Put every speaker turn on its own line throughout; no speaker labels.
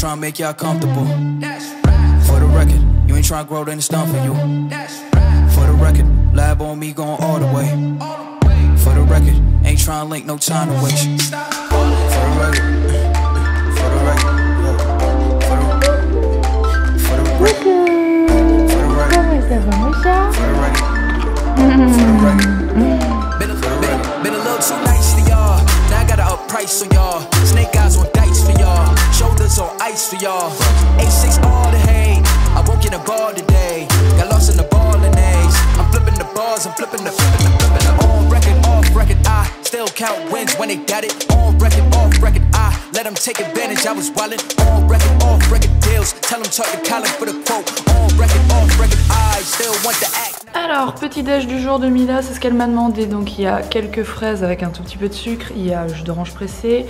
trying to make y'all comfortable. For the record, you ain't trying to grow, then it's done for you. For the record, lab on me going all the way. For the record, ain't trying to link, no time to waste. For the record, for the record, for the record, for the record, for the record. Been a little too nice to y'all. Now I gotta up price on y'all. Snake eyes on dice for y'all. Shoulders on ice for y'all. A6 all the hate. I woke in a bar today. Got lost in the ball and A's. I'm flipping the bars, I'm flipping the. On record, off record, I still count wins when they got it. On record, off record, I let them take advantage. I was wildin'. On record, off record deals. Tell them talk to Colin for the quote. On record, off record, I still want the act.
Alors, petit déj du jour de Mila, c'est ce qu'elle m'a demandé. Donc il y a quelques fraises avec un tout petit peu de sucre, il y a jus d'orange pressé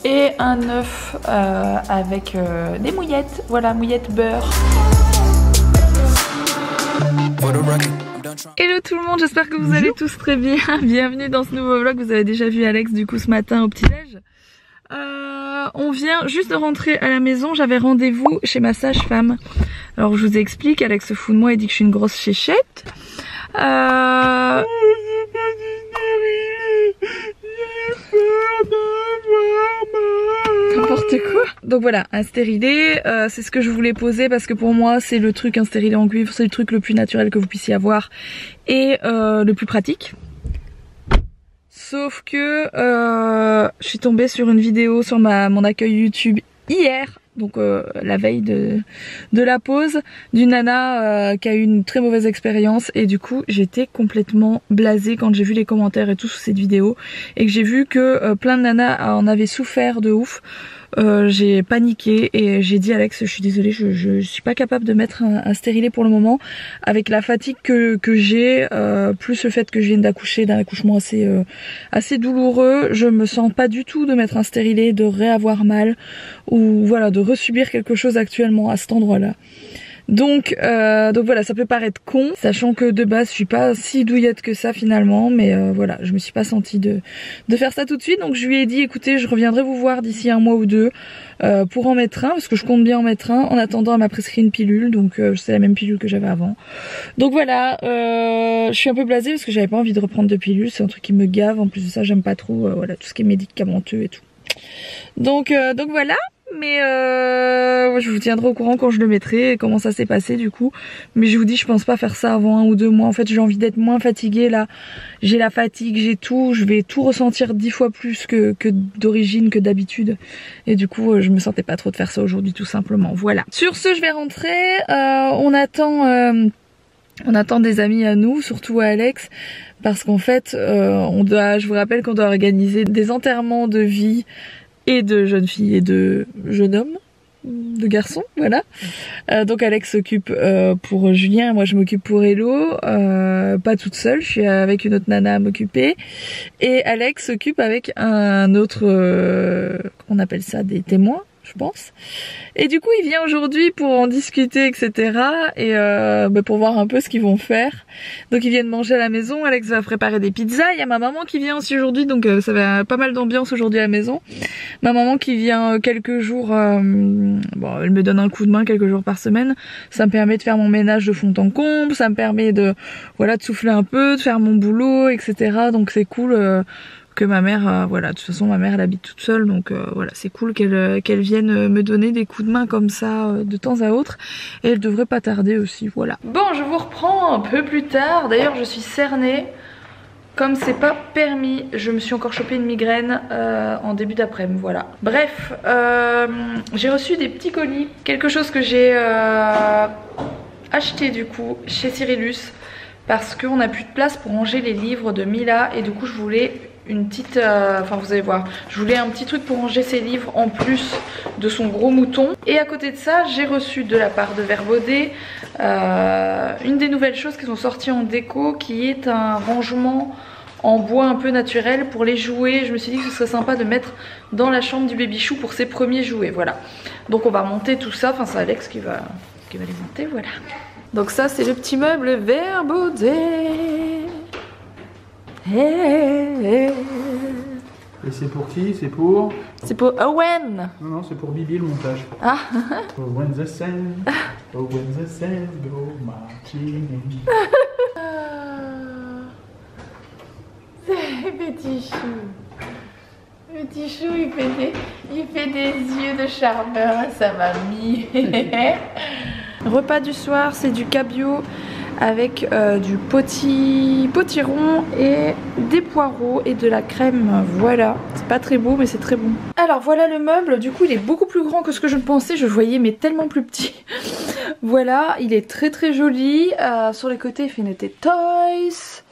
et un œuf avec des mouillettes. Voilà, mouillettes beurre. Hello tout le monde, j'espère que vous allez tous très bien. Bienvenue dans ce nouveau vlog. Vous avez déjà vu Alex du coup ce matin au petit déj. On vient juste de rentrer à la maison. J'avais rendez-vous chez ma sage-femme. Alors je vous explique, Alex se fout de moi et dit que je suis une grosse chéchette. N'importe quoi. Donc voilà, un stérilet, c'est ce que je voulais poser parce que pour moi c'est le truc, un stérilet en cuivre, c'est le truc le plus naturel que vous puissiez avoir et le plus pratique. Sauf que je suis tombée sur une vidéo sur mon accueil YouTube hier, donc la veille de la pause, d'une nana qui a eu une très mauvaise expérience et du coup j'étais complètement blasée quand j'ai vu les commentaires et tout sous cette vidéo et que j'ai vu que plein de nanas en avaient souffert de ouf. J'ai paniqué et j'ai dit Alex, je suis désolée, je suis pas capable de mettre un stérilet pour le moment avec la fatigue que j'ai, plus le fait que je vienne d'accoucher d'un accouchement assez douloureux. Je me sens pas du tout de mettre un stérilet, de réavoir mal ou voilà, de resubir quelque chose actuellement à cet endroit là. Donc voilà, ça peut paraître con, sachant que de base je suis pas si douillette que ça finalement, mais voilà, je me suis pas sentie de faire ça tout de suite. Donc je lui ai dit écoutez, je reviendrai vous voir d'ici un mois ou deux pour en mettre un, parce que je compte bien en mettre un. En attendant, elle m'a prescrit une pilule, donc c'est la même pilule que j'avais avant. Donc voilà, je suis un peu blasée parce que j'avais pas envie de reprendre de pilule, c'est un truc qui me gave. En plus de ça, j'aime pas trop voilà, tout ce qui est médicamenteux et tout. Donc voilà. Mais je vous tiendrai au courant quand je le mettrai et comment ça s'est passé du coup. Mais je vous dis, je pense pas faire ça avant 1 ou 2 mois. En fait j'ai envie d'être moins fatiguée là. J'ai la fatigue, j'ai tout. Je vais tout ressentir 10 fois plus que d'origine, que d'habitude. Et du coup je me sentais pas trop de faire ça aujourd'hui tout simplement. Voilà. Sur ce je vais rentrer. On attend des amis à nous, surtout à Alex. Parce qu'en fait je vous rappelle qu'on doit organiser des enterrements de vie et de jeunes filles et de jeunes hommes, de garçons, voilà. Donc Alex s'occupe pour Julien, moi je m'occupe pour Hello, pas toute seule, je suis avec une autre nana à m'occuper. Et Alex s'occupe avec un autre, comment on appelle ça, des témoins, je pense. Et du coup il vient aujourd'hui pour en discuter, etc. Et pour voir un peu ce qu'ils vont faire. Donc ils viennent manger à la maison, Alex va préparer des pizzas. Il y a ma maman qui vient aussi aujourd'hui, donc ça va pas mal d'ambiance aujourd'hui à la maison. Ma maman qui vient quelques jours, bon elle me donne un coup de main quelques jours par semaine. Ça me permet de faire mon ménage de fond en comble, ça me permet de souffler un peu, de faire mon boulot, etc. Donc c'est cool. Que ma mère, voilà, de toute façon ma mère elle habite toute seule, donc voilà, c'est cool qu'elle vienne me donner des coups de main comme ça de temps à autre, et elle devrait pas tarder aussi, voilà. Bon, je vous reprends un peu plus tard, d'ailleurs je suis cernée, comme c'est pas permis, je me suis encore chopé une migraine en début d'après-midi, voilà. Bref, j'ai reçu des petits colis, quelque chose que j'ai acheté du coup chez Cyrillus, parce qu'on n'a plus de place pour ranger les livres de Mila, et du coup je voulais une petite, enfin vous allez voir, je voulais un petit truc pour ranger ses livres en plus de son gros mouton. Et à côté de ça, j'ai reçu de la part de Verbaudet une des nouvelles choses qui sont sorties en déco, qui est un rangement en bois un peu naturel pour les jouets. Je me suis dit que ce serait sympa de mettre dans la chambre du baby chou pour ses premiers jouets, voilà. Donc on va monter tout ça, enfin c'est Alex qui va les monter, voilà. Donc ça c'est le petit meuble Verbaudet. Hey, hey.
Et c'est pour qui? C'est pour...
C'est pour Owen.
Non, non, c'est pour Bibi le montage.
Ah.
When the sun go marching.
C'est petit chou. Petit chou, il fait des yeux de charmeur à sa mamie. Repas du soir, c'est du cabillaud avec du potiron et des poireaux et de la crème. Voilà, c'est pas très beau mais c'est très bon. Alors voilà le meuble, du coup il est beaucoup plus grand que ce que je ne pensais, je voyais mais tellement plus petit. Voilà, il est très très joli. Sur les côtés il fait noter Toys.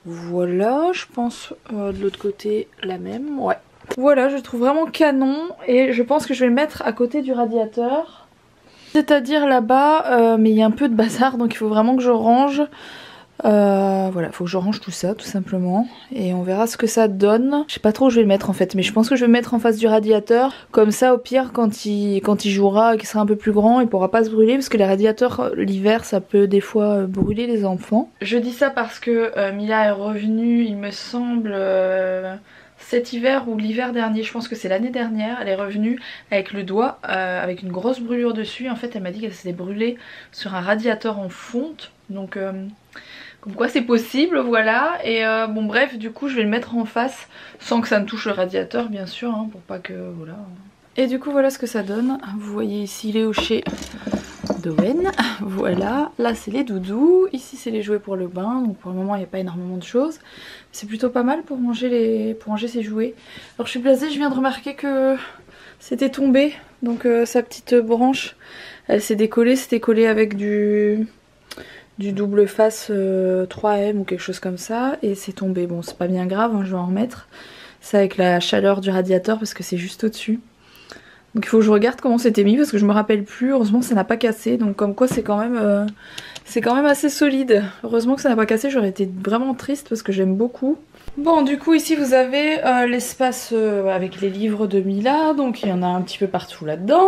Voilà, je pense de l'autre côté la même, ouais. Voilà, je le trouve vraiment canon et je pense que je vais le mettre à côté du radiateur. C'est-à-dire là-bas, mais il y a un peu de bazar donc il faut vraiment que je range. Voilà, il faut que je range tout ça tout simplement et on verra ce que ça donne. Je sais pas trop où je vais le mettre en fait, mais je pense que je vais le mettre en face du radiateur. Comme ça au pire quand il jouera et qu'il sera un peu plus grand, il pourra pas se brûler parce que les radiateurs l'hiver ça peut des fois brûler les enfants. Je dis ça parce que Mila est revenue, il me semble... cet hiver ou l'hiver dernier, je pense que c'est l'année dernière, elle est revenue avec le doigt, avec une grosse brûlure dessus. En fait elle m'a dit qu'elle s'était brûlée sur un radiateur en fonte, donc comme quoi c'est possible, voilà. Et bon bref, du coup je vais le mettre en face sans que ça ne touche le radiateur bien sûr, hein, pour pas que, voilà. Et du coup voilà ce que ça donne, vous voyez ici les hochets d'Owen, voilà, là c'est les doudous, ici c'est les jouets pour le bain, donc pour le moment il n'y a pas énormément de choses. C'est plutôt pas mal pour ranger ses jouets. Alors je suis blasée, je viens de remarquer que c'était tombé, donc sa petite branche, elle s'est décollée, c'était collé avec du double face 3M ou quelque chose comme ça, et c'est tombé. Bon c'est pas bien grave, hein, je vais en remettre. C'est avec la chaleur du radiateur parce que c'est juste au-dessus. Donc il faut que je regarde comment c'était mis parce que je me rappelle plus. Heureusement ça n'a pas cassé, donc comme quoi c'est quand même assez solide. Heureusement que ça n'a pas cassé, j'aurais été vraiment triste parce que j'aime beaucoup. Bon du coup ici vous avez l'espace avec les livres de Mila, donc il y en a un petit peu partout là-dedans.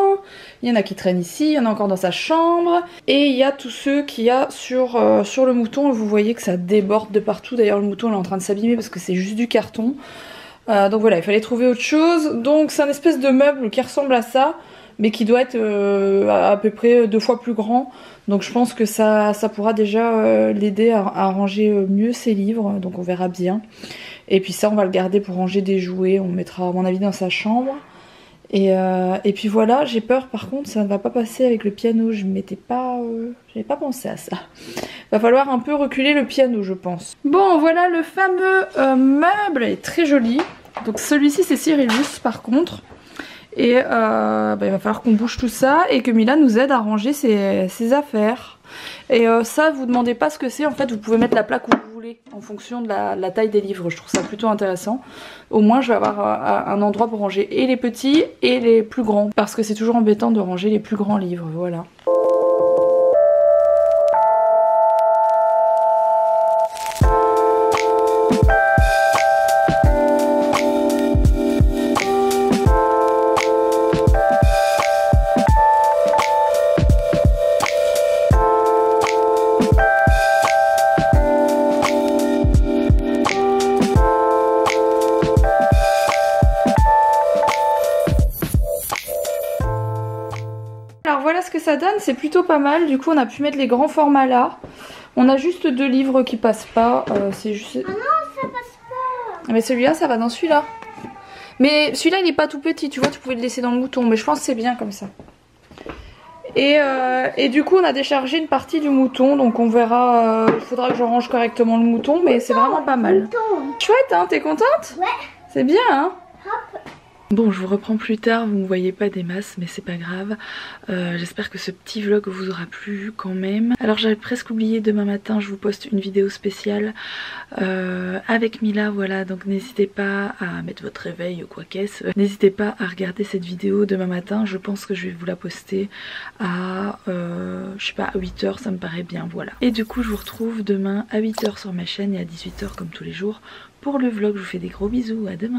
Il y en a qui traînent ici, il y en a encore dans sa chambre. Et il y a tous ceux qu'il y a sur le mouton, vous voyez que ça déborde de partout. D'ailleurs le mouton il est en train de s'abîmer parce que c'est juste du carton. Donc voilà, il fallait trouver autre chose. Donc c'est un espèce de meuble qui ressemble à ça, mais qui doit être à peu près 2 fois plus grand. Donc je pense que ça pourra déjà l'aider à ranger mieux ses livres, donc on verra bien. Et puis ça on va le garder pour ranger des jouets, on le mettra à mon avis dans sa chambre. Et puis voilà, j'ai peur par contre ça ne va pas passer avec le piano, j'avais pas pensé à ça. Va falloir un peu reculer le piano je pense. Bon voilà le fameux meuble est très joli. Donc celui-ci c'est Cyrillus par contre. Et il va falloir qu'on bouge tout ça et que Mila nous aide à ranger ses affaires. Et ça vous demandez pas ce que c'est, en fait vous pouvez mettre la plaque où vous voulez en fonction de la taille des livres. Je trouve ça plutôt intéressant. Au moins je vais avoir un endroit pour ranger et les petits et les plus grands, parce que c'est toujours embêtant de ranger les plus grands livres, voilà. Alors voilà ce que ça donne, c'est plutôt pas mal. Du coup on a pu mettre les grands formats là. On a juste 2 livres qui passent pas, c'est juste...
Ah non, ça passe pas.
Mais celui-là ça va dans celui-là. Mais celui-là il est pas tout petit, tu vois, tu pouvais le laisser dans le mouton. Mais je pense que c'est bien comme ça. Et du coup on a déchargé une partie du mouton. Donc on verra, il faudra que je range correctement le mouton. Mais c'est vraiment pas mal. Chouette hein, t'es contente?
Ouais.
C'est bien hein.
Hop.
Bon je vous reprends plus tard, vous ne me voyez pas des masses mais c'est pas grave. J'espère que ce petit vlog vous aura plu quand même. Alors j'avais presque oublié, demain matin je vous poste une vidéo spéciale avec Mila, voilà, donc n'hésitez pas à mettre votre réveil ou quoi qu'est-ce. N'hésitez pas à regarder cette vidéo demain matin, je pense que je vais vous la poster à je sais pas, à 8 h, ça me paraît bien, voilà. Et du coup je vous retrouve demain à 8 h sur ma chaîne et à 18 h comme tous les jours pour le vlog. Je vous fais des gros bisous, à demain.